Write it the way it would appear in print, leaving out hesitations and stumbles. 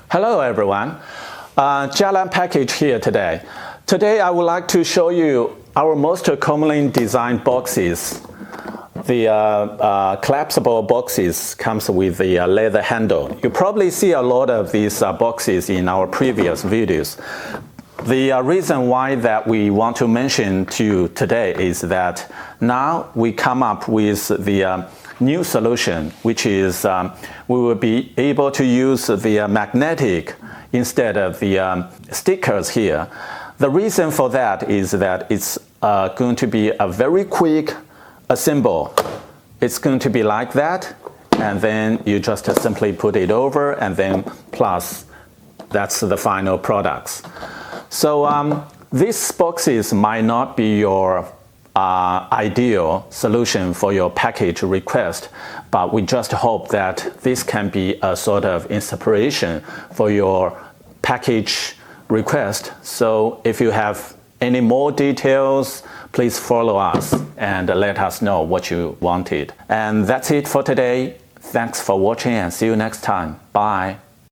Hello everyone, Jialan Package here today. Today I would like to show you our most commonly designed boxes. The collapsible boxes comes with the leather handle. You probably see a lot of these boxes in our previous videos. The reason why that we want to mention to you today is that now we come up with the new solution, which is we will be able to use the magnetic instead of the stickers here. The reason for that is that it's going to be a very quick assemble. It's going to be like that, and then you just simply put it over, and then plus that's the final products. So these boxes might not be your ideal solution for your package request, but we just hope that this can be a sort of inspiration for your package request. So if you have any more details, please follow us and let us know what you wanted. And that's it for today. Thanks for watching and see you next time. Bye.